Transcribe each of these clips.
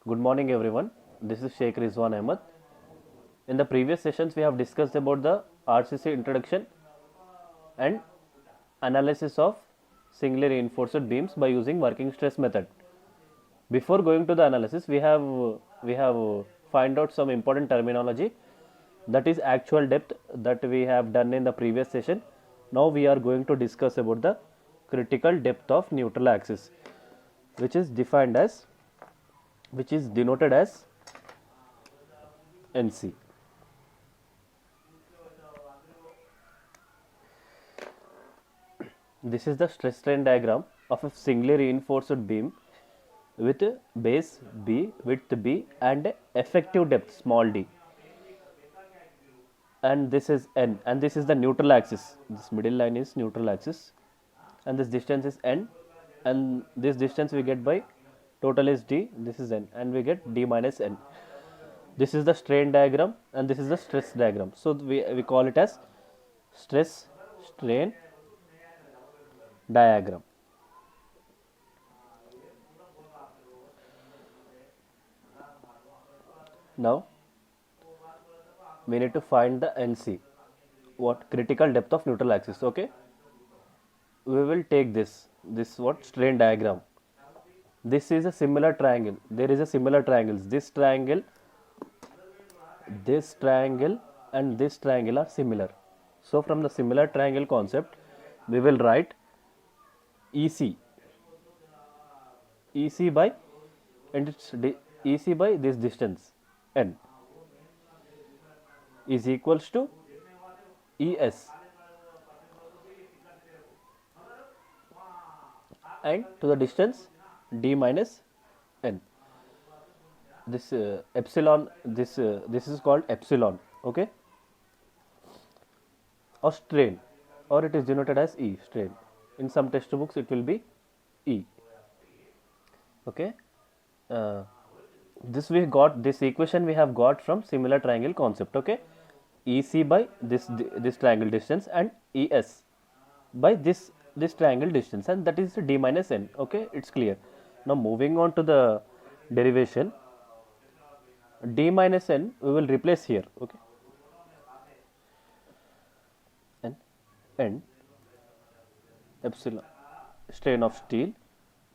Good morning, everyone. This is Sheikh Rizwan Ahmed. In the previous sessions, we have discussed about the RCC introduction and analysis of singly reinforced beams by using working stress method. Before going to the analysis, we have find out some important terminology, that is actual depth, that we have done in the previous session. Now we are going to discuss about the critical depth of neutral axis, which is defined as, which is denoted as NC. This is the stress strain diagram of a singly reinforced beam with base B, width B, and effective depth small d. And this is N, and this is the neutral axis. This middle line is neutral axis, and this distance is N, and this distance we get by total is D. This is N, and we get D minus N. This is the strain diagram, and this is the stress diagram. So we call it as stress strain diagram. Now we need to find the NC, what critical depth of neutral axis. Okay, we will take this what strain diagram. This is a similar triangle. There is a similar triangles. This triangle, and this triangle are similar. So from the similar triangle concept, we will write EC, EC by, and it's EC by this distance N is equals to ES, and to the distance D minus N. This epsilon, this is called epsilon. Okay, or strain, or it is denoted as E, strain. In some textbooks it will be E. Okay, this we got, this equation we have got from similar triangle concept. Okay, EC by this triangle distance, and ES by this triangle distance, and that is D minus N. Okay, it's clear. Now moving on to the derivation, D minus N we will replace here. Okay, and N epsilon strain of steel,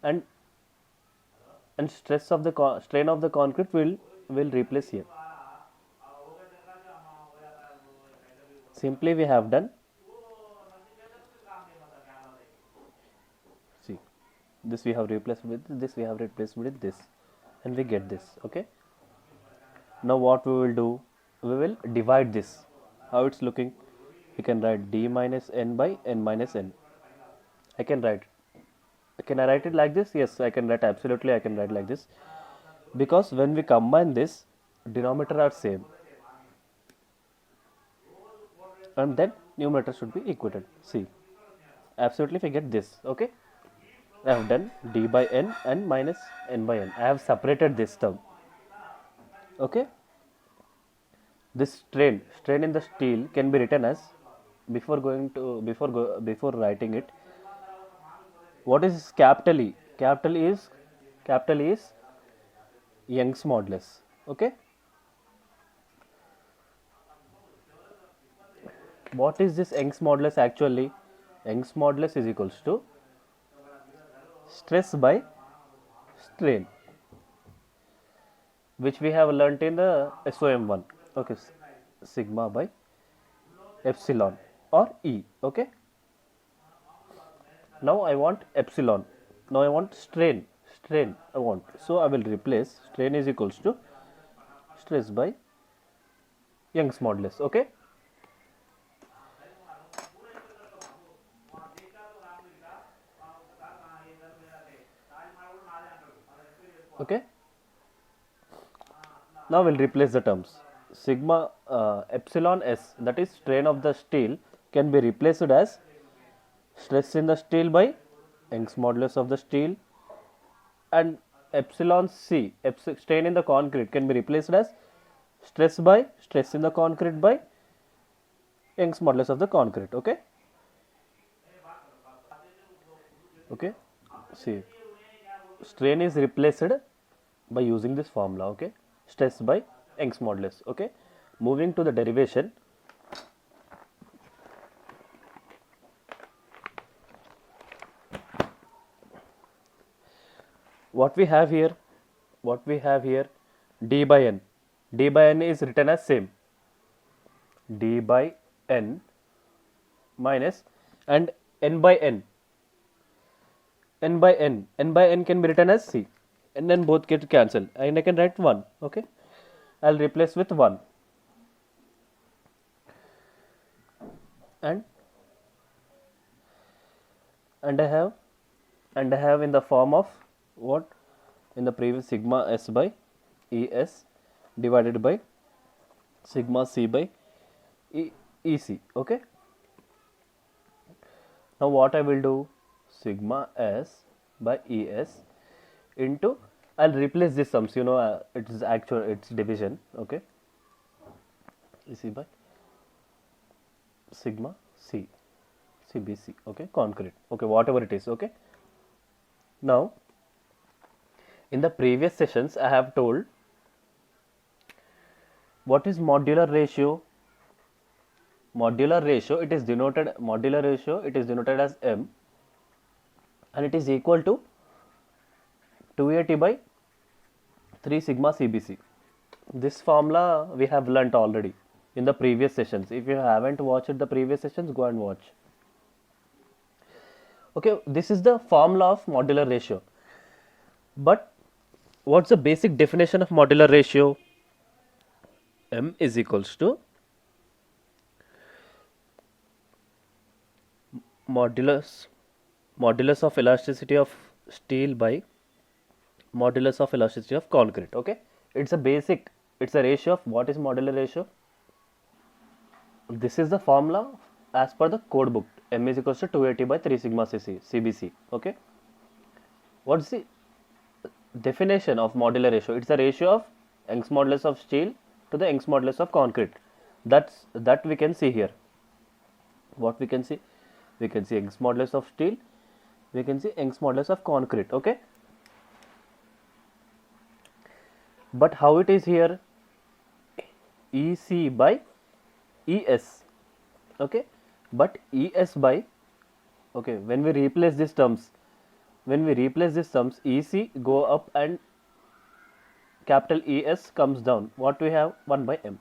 and stress of the strain of the concrete will replace here. Simply we have done, see, this we have replaced with this, we have replaced with this, and we get this. Okay, now what we will do, we will divide this. How it's looking, we can write D minus N by N minus N. I can write, can I write it like this? Yes, I can write, absolutely I can write like this, because when we combine this, denominator are same, and then numerator should be equated. See, absolutely we get this. Okay, I have done D by N and minus N by N. I have separated this term. Okay, this strain in the steel can be written as, before writing it, what is capital E? Capital E is Young's modulus. Okay, what is this Young's modulus actually? Young's modulus is equals to stress by strain, which we have learnt in the SOM1. Okay, sigma by epsilon or E. Okay, now I want epsilon, now I want strain I want, so I will replace strain is equals to stress by Young's modulus. Okay, okay, now we'll replace the terms. Sigma epsilon S, that is strain of the steel, can be replaced as stress in the steel by Young's modulus of the steel, and epsilon C, strain in the concrete, can be replaced as stress in the concrete by Young's modulus of the concrete. Okay, okay, see, strain is replaced by using this formula. Okay, stress by Young's modulus. Okay, moving to the derivation. What we have here, d by n. D by n is written as same, d by n minus, and n by n. N by n can be written as c, and then both get cancelled, and I can write 1. Okay, I'll replace with 1, and I have in the form of what, in the previous, sigma s by es divided by sigma c by ec. Okay, now what I will do, sigma s by es into, I'll replace this sums, it is actual, it's division. Okay, ec by sigma c cbc. Okay, concrete. Okay, whatever it is. Okay, now in the previous sessions I have told what is modular ratio. Modular ratio, it is denoted as m, and it is equal to 280 by 3 sigma cbc. This formula we have learnt already in the previous sessions. If you haven't watched the previous sessions, go and watch. Okay, this is the formula of modular ratio. But what's the basic definition of modular ratio? M is equals to modulus of elasticity of steel by modulus of elasticity of concrete. Okay, it's a ratio of what is modular ratio. This is the formula as per the code book. M is equals to 280 by 3 sigma cbc. Okay, what's the definition of modular ratio? It's a ratio of Young's modulus of steel to the Young's modulus of concrete. That we can see here. What we can see? We can see Young's modulus of steel, we can see Young's modulus of concrete. Okay, but how it is here? EC by ES. Okay, but ES by, okay, when we replace these terms, EC go up and capital ES comes down. What we have? 1 by m.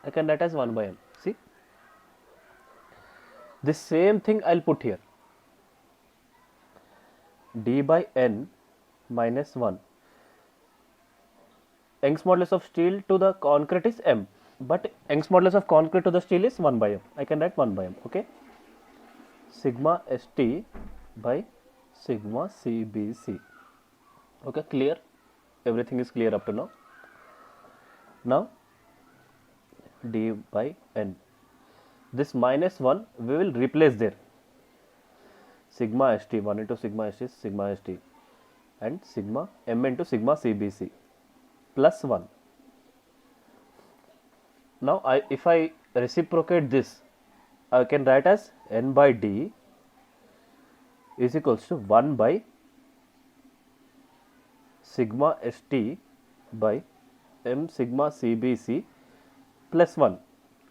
I can write as 1 by m. See, this same thing I'll put here, d by n minus 1. Young's modulus of steel to the concrete is m, but Young's modulus of concrete to the steel is 1 by m. I can write 1 by m. Okay, sigma st by sigma cbc. Okay, clear? Everything is clear up to now. Now d by n, this minus 1 we will replace there. Sigma st, 1 into sigma st is sigma st, and sigma m into sigma cbc plus 1. Now if I reciprocate this, I can write as n by d is equals to 1 by sigma st by m sigma cbc plus 1.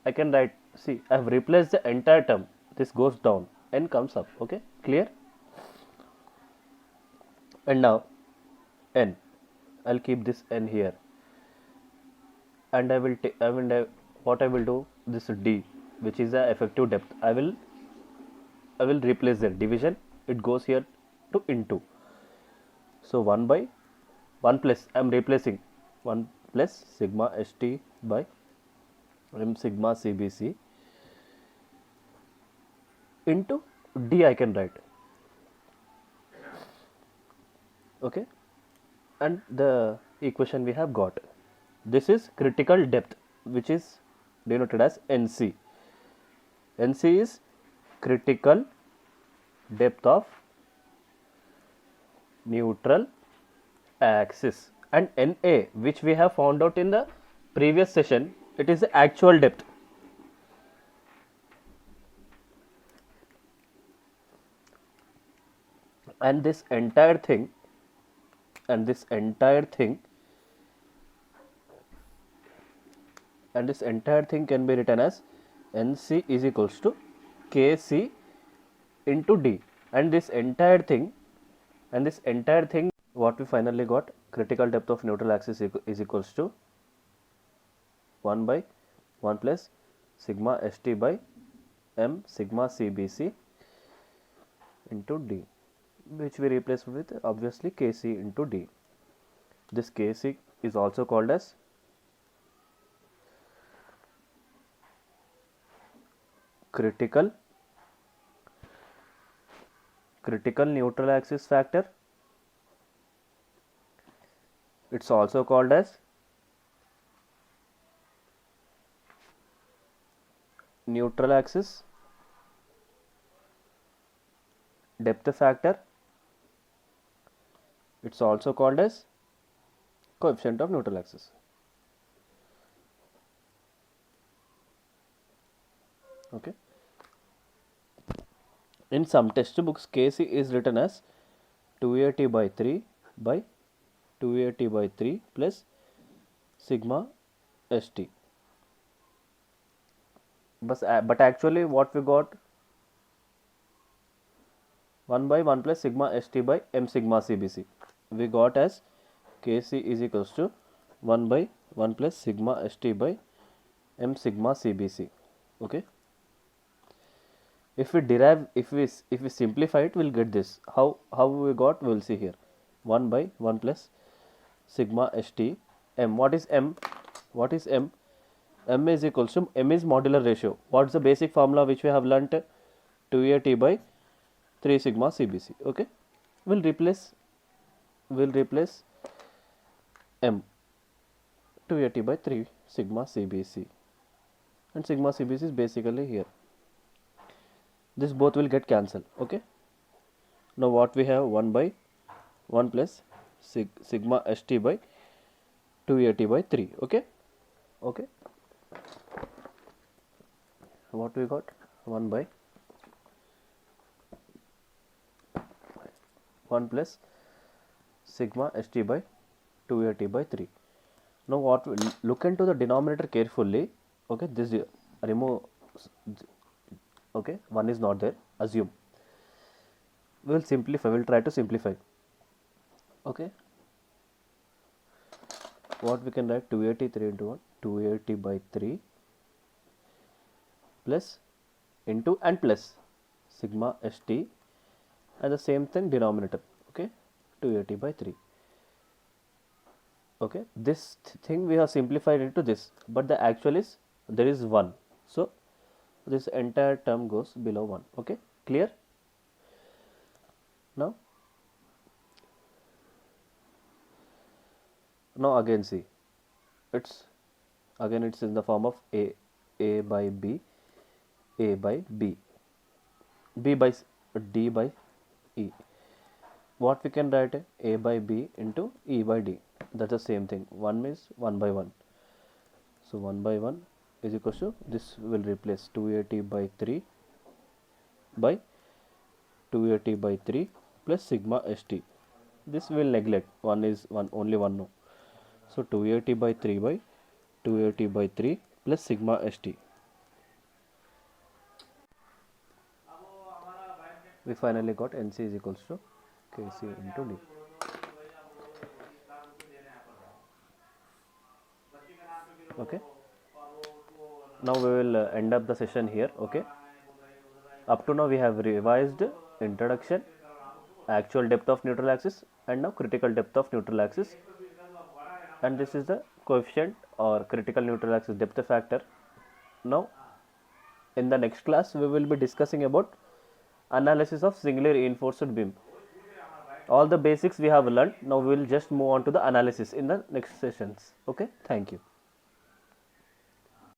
I can write, see, I have replaced the entire term. This goes down, n comes up. Okay, clear? And now n, I'll keep this n here, and what I will do, this d, which is the effective depth, I will replace the division. It goes here to into. So 1 by 1 plus, I am replacing 1 plus sigma st by m sigma cbc into d, I can write. Okay, and the equation we have got. This is critical depth, which is denoted as NC. NC is critical depth of neutral axis, and NA, which we have found out in the previous session, it is the actual depth. And this entire thing and this entire thing can be written as NC is equals to KC into D, and this entire thing what we finally got, critical depth of neutral axis is equals to 1 by 1 plus sigma ST by M sigma CBC into D, which we replace with obviously Kc into D. This Kc is also called as critical neutral axis factor. It's also called as neutral axis depth factor. It's also called as coefficient of neutral axis. Okay. In some textbooks, Kc is written as 2AT by 3 by 2AT by 3 plus sigma ST. But actually what we got, 1 by 1 plus sigma ST by M sigma CBC. We got as Kc is equals to 1 by 1 plus sigma ST by M sigma CBC. Okay. If we derive, if we simplify it, we'll get this. How we got, we'll see here. 1 by 1 plus sigma ST M. What is M? What is M? M is equals to, M is modular ratio. What's the basic formula which we have learnt? 2AT by 3 sigma CBC. Okay. We'll replace M 2AT by 3 sigma CBC, and sigma CBC is basically here. This both will get cancelled. Okay. Now what we have, 1 by 1 plus sigma ST by 2AT by 3. Okay. Okay. What we got, 1 by 1 plus sigma ST by 2AT by 3. Now what we look into the denominator carefully. Okay, this remove. Okay, 1 is not there, assume. We will simplify, we will try to simplify. Okay, what we can write, 2AT 3 into 1, 2AT by 3 plus into and plus sigma ST, and the same thing denominator. Okay, 2AT by 3. Okay, this thing we have simplified into this, but the actual is, there is 1. So this entire term goes below 1. Okay, clear? Now again see, it's in the form of A by B, A by B, B by D by E. What we can write, A by B into E by D. That's the same thing. 1 is 1 by 1. So 1 by 1 is equal to, this will replace 2AT by 3 by 2AT by 3 plus sigma ST. This will neglect, 1 is only 1 no. So 2AT by 3 by 2AT by 3 plus sigma ST. We finally got NC is equals to Kc into D. Okay. Now we will end up the session here. Okay. Up to now we have revised introduction, actual depth of neutral axis, and now critical depth of neutral axis, and this is the coefficient or critical neutral axis depth factor. Now in the next class we will be discussing about analysis of singly reinforced beam. All the basics we have learned. Now we will just move on to the analysis in the next sessions. Okay, thank you.